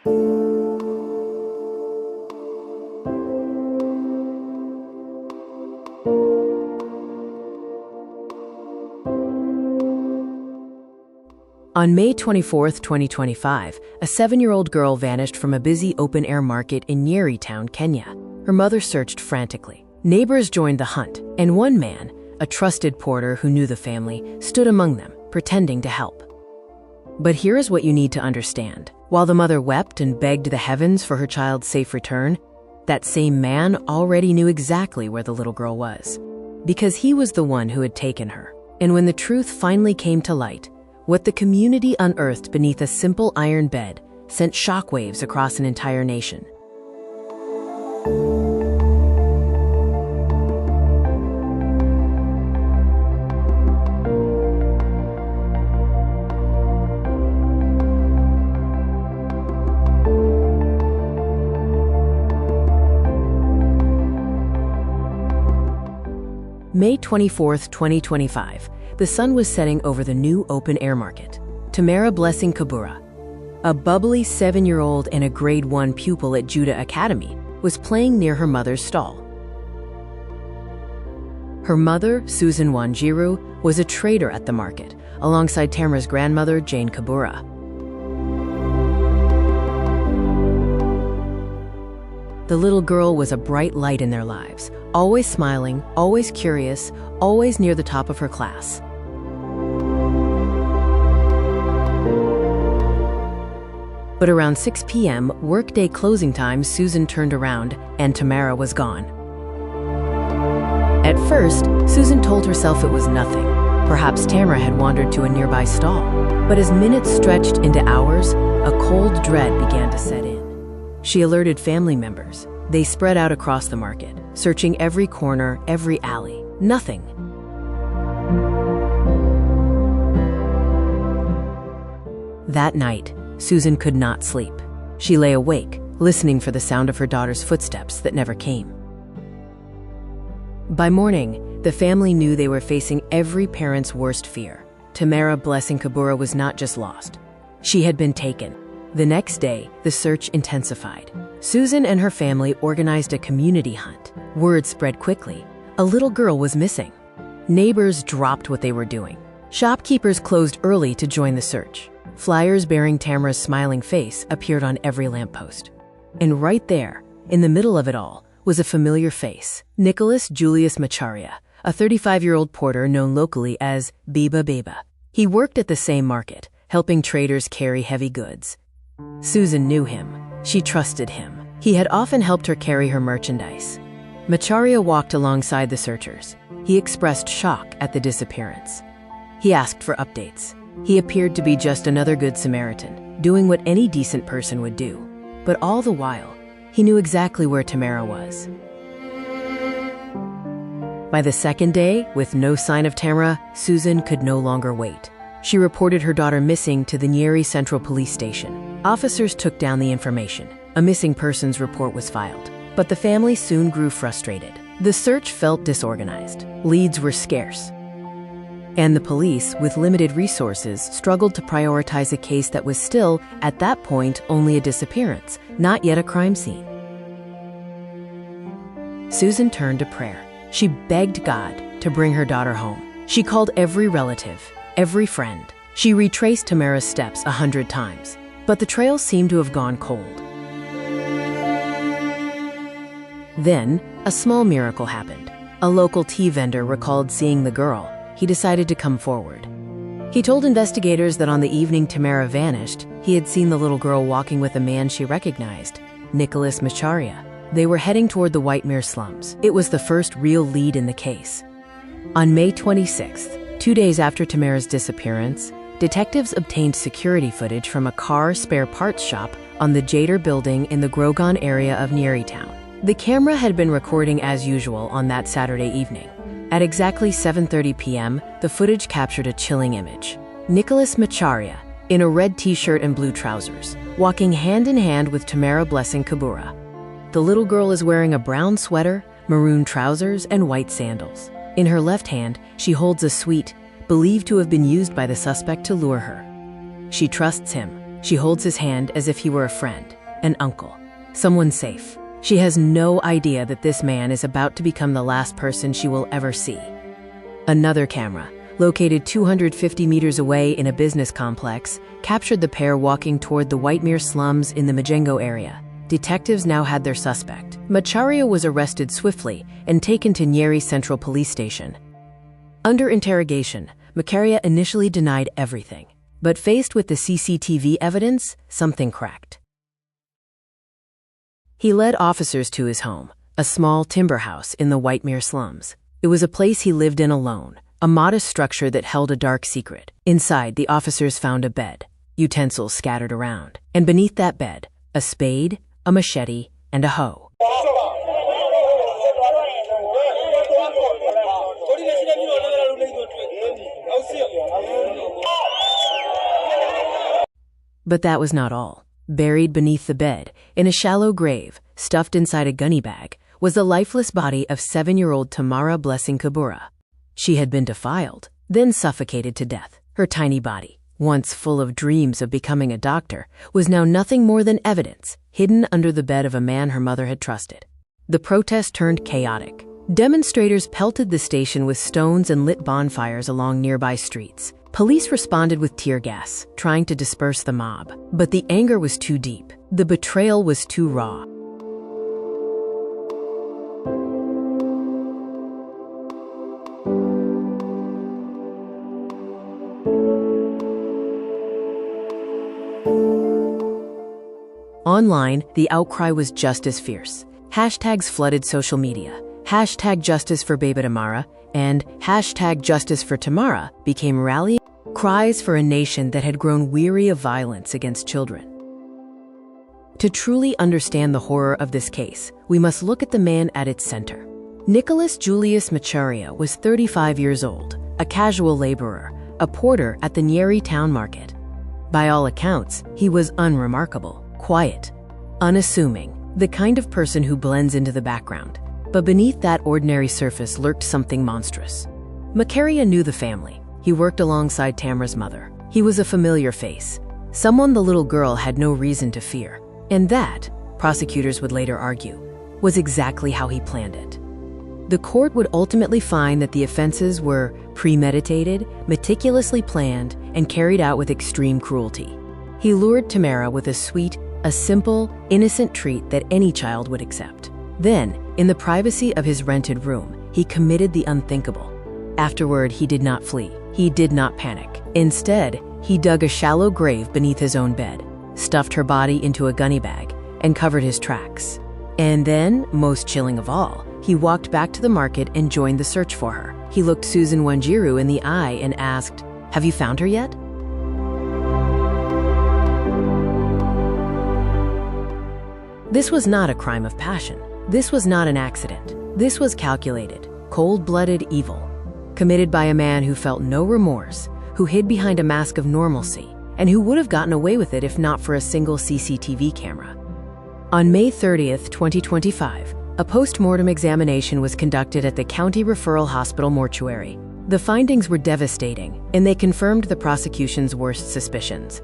On May 24, 2025, a 7-year-old girl vanished from a busy open-air market in Nyeri town, Kenya. Her mother searched frantically. Neighbors joined the hunt, and one man, a trusted porter who knew the family, stood among them, pretending to help. But here is what you need to understand. While the mother wept and begged the heavens for her child's safe return, that same man already knew exactly where the little girl was, because he was the one who had taken her. And when the truth finally came to light, what the community unearthed beneath a simple iron bed sent shockwaves across an entire nation. May 24, 2025. The sun was setting over the new open-air market. Tamara Blessings Kabura, a bubbly 7-year-old and a grade 1 pupil at Judah Academy, was playing near her mother's stall. Her mother, Susan Wanjiru, was a trader at the market, alongside Tamara's grandmother, Jane Kabura. The little girl was a bright light in their lives, always smiling, always curious, always near the top of her class. But around 6 p.m., workday closing time, Susan turned around and Tamara was gone. At first, Susan told herself it was nothing. Perhaps Tamara had wandered to a nearby stall. But as minutes stretched into hours, a cold dread began to set in. She alerted family members. They spread out across the market, searching every corner, every alley. Nothing. That night, Susan could not sleep. She lay awake, listening for the sound of her daughter's footsteps that never came. By morning, the family knew they were facing every parent's worst fear. Tamara Blessings Kabura was not just lost. She had been taken. The next day, the search intensified. Susan and her family organized a community hunt. Word spread quickly. A little girl was missing. Neighbors dropped what they were doing. Shopkeepers closed early to join the search. Flyers bearing Tamara's smiling face appeared on every lamppost. And right there, in the middle of it all, was a familiar face. Nicholas Julius Macharia, a 35-year-old porter known locally as Biba Beba. He worked at the same market, helping traders carry heavy goods. Susan knew him. She trusted him. He had often helped her carry her merchandise. Macharia walked alongside the searchers. He expressed shock at the disappearance. He asked for updates. He appeared to be just another good Samaritan, doing what any decent person would do. But all the while, he knew exactly where Tamara was. By the second day, with no sign of Tamara, Susan could no longer wait. She reported her daughter missing to the Nyeri Central Police Station. Officers took down the information. A missing persons report was filed. But the family soon grew frustrated. The search felt disorganized. Leads were scarce. And the police, with limited resources, struggled to prioritize a case that was still, at that point, only a disappearance, not yet a crime scene. Susan turned to prayer. She begged God to bring her daughter home. She called every relative, every friend. She retraced Tamara's steps 100 times, but the trail seemed to have gone cold. Then, a small miracle happened. A local tea vendor recalled seeing the girl. He decided to come forward. He told investigators that on the evening Tamara vanished, he had seen the little girl walking with a man she recognized, Nicholas Macharia. They were heading toward the Whitemere slums. It was the first real lead in the case. On May 26th, 2 days after Tamara's disappearance, detectives obtained security footage from a car spare parts shop on the Jader building in the Grogan area of Nyeri town. The camera had been recording as usual on that Saturday evening. At exactly 7:30 p.m., the footage captured a chilling image. Nicholas Macharia, in a red t-shirt and blue trousers, walking hand in hand with Tamara Blessings Kabura. The little girl is wearing a brown sweater, maroon trousers, and white sandals. In her left hand, she holds a sweet, believed to have been used by the suspect to lure her. She trusts him. She holds his hand as if he were a friend, an uncle, someone safe. She has no idea that this man is about to become the last person she will ever see. Another camera, located 250 meters away in a business complex, captured the pair walking toward the Whitemere slums in the Majengo area. Detectives now had their suspect. Macharia was arrested swiftly and taken to Nyeri Central Police Station. Under interrogation, Macharia initially denied everything, but faced with the CCTV evidence, something cracked. He led officers to his home, a small timber house in the Whitemere slums. It was a place he lived in alone, a modest structure that held a dark secret. Inside, the officers found a bed, utensils scattered around, and beneath that bed, a spade, a machete, and a hoe. But that was not all. Buried beneath the bed, in a shallow grave, stuffed inside a gunny bag, was the lifeless body of 7-year-old Tamara Blessings Kabura. She had been defiled, then suffocated to death. Her tiny body, once full of dreams of becoming a doctor, was now nothing more than evidence, hidden under the bed of a man her mother had trusted. The protest turned chaotic. Demonstrators pelted the station with stones and lit bonfires along nearby streets. Police responded with tear gas, trying to disperse the mob. But the anger was too deep. The betrayal was too raw. Online, the outcry was just as fierce. Hashtags flooded social media. Hashtag Justice for Baby Tamara and hashtag Justice for Tamara became rallying cries for a nation that had grown weary of violence against children. To truly understand the horror of this case, we must look at the man at its center. Nicholas Julius Macharia was 35 years old, a casual laborer, a porter at the Nyeri town market. By all accounts, he was unremarkable, quiet, unassuming, the kind of person who blends into the background. But beneath that ordinary surface lurked something monstrous. Macharia knew the family. He worked alongside Tamara's mother. He was a familiar face, someone the little girl had no reason to fear. And that, prosecutors would later argue, was exactly how he planned it. The court would ultimately find that the offenses were premeditated, meticulously planned, and carried out with extreme cruelty. He lured Tamara with a sweet, a simple, innocent treat that any child would accept. Then, in the privacy of his rented room, he committed the unthinkable. Afterward, he did not flee. He did not panic. Instead, he dug a shallow grave beneath his own bed, stuffed her body into a gunny bag, and covered his tracks. And then, most chilling of all, he walked back to the market and joined the search for her. He looked Susan Wanjiru in the eye and asked, "Have you found her yet?" This was not a crime of passion. This was not an accident. This was calculated, cold-blooded evil, committed by a man who felt no remorse, who hid behind a mask of normalcy, and who would have gotten away with it if not for a single CCTV camera. On May 30th, 2025, a post-mortem examination was conducted at the County Referral Hospital mortuary. The findings were devastating, and they confirmed the prosecution's worst suspicions.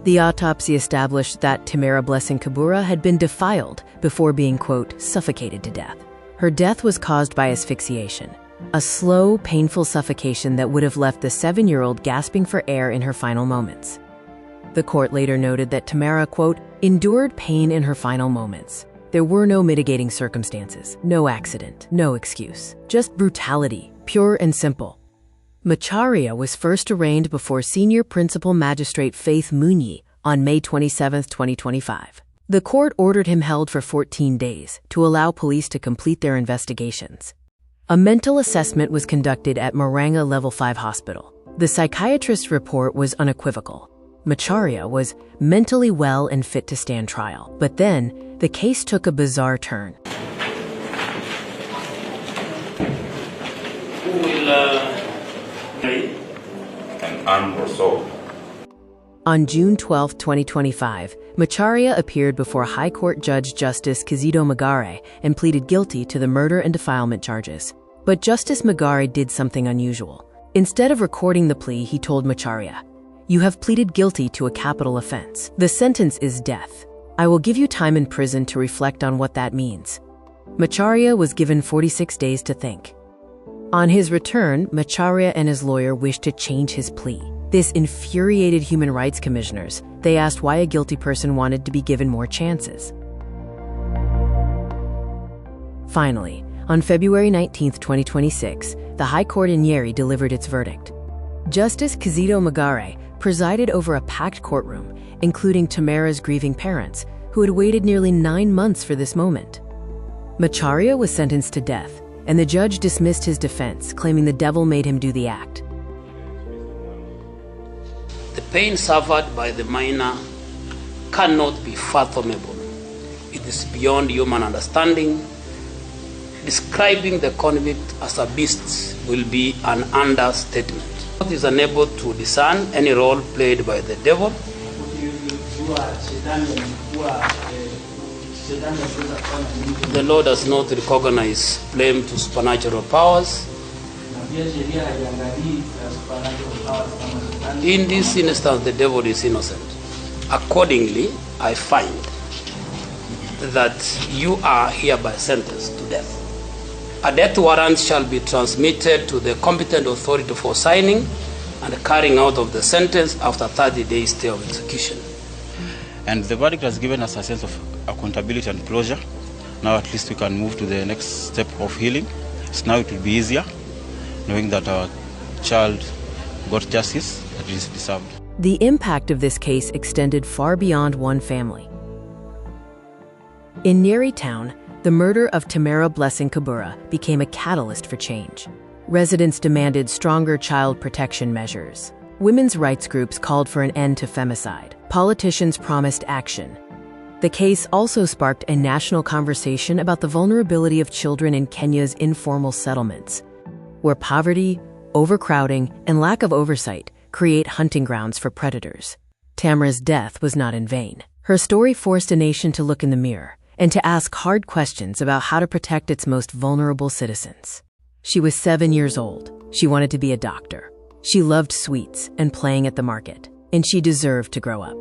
The autopsy established that Tamara Blessings Kabura had been defiled before being, quote, suffocated to death. Her death was caused by asphyxiation, a slow, painful suffocation that would have left the 7-year-old gasping for air in her final moments. The court later noted that Tamara, quote, endured pain in her final moments. There were no mitigating circumstances, no accident, no excuse, just brutality, pure and simple. Macharia was first arraigned before Senior Principal Magistrate Faith Munyi on May 27, 2025. The court ordered him held for 14 days to allow police to complete their investigations. A mental assessment was conducted at Maranga Level 5 Hospital. The psychiatrist's report was unequivocal. Macharia was mentally well and fit to stand trial. But then, the case took a bizarre turn. Who will and arm or soul? On June 12, 2025, Macharia appeared before High Court Judge Justice Kizito Magare and pleaded guilty to the murder and defilement charges. But Justice Magare did something unusual. Instead of recording the plea, he told Macharia, You have pleaded guilty to a capital offense. The sentence is death. I will give you time in prison to reflect on what that means." Macharia was given 46 days to think. On his return, Macharia and his lawyer wished to change his plea. This infuriated human rights commissioners. They asked why a guilty person wanted to be given more chances. Finally, on February 19, 2026, the High Court in Nyeri delivered its verdict. Justice Kizito Magare presided over a packed courtroom, including Tamara's grieving parents, who had waited nearly 9 months for this moment. Macharia was sentenced to death, and the judge dismissed his defense, claiming the devil made him do the act. The pain suffered by the minor cannot be fathomable. It is beyond human understanding. Describing the convict as a beast will be an understatement. He is unable to discern any role played by the devil. The law does not recognize blame to supernatural powers. In this instance, the devil is innocent. Accordingly, I find that you are hereby sentenced to death. A death warrant shall be transmitted to the competent authority for signing and carrying out of the sentence after 30 days stay of execution. And the verdict has given us a sense of accountability and closure. Now at least we can move to the next step of healing. So now it will be easier, knowing that our child got justice that is deserved. The impact of this case extended far beyond one family. In Nyeri town, the murder of Tamara Blessings Kabura became a catalyst for change. Residents demanded stronger child protection measures. Women's rights groups called for an end to femicide. Politicians promised action. The case also sparked a national conversation about the vulnerability of children in Kenya's informal settlements, where poverty, overcrowding, and lack of oversight create hunting grounds for predators. Tamara's death was not in vain. Her story forced a nation to look in the mirror and to ask hard questions about how to protect its most vulnerable citizens. She was 7 years old. She wanted to be a doctor. She loved sweets and playing at the market, and she deserved to grow up.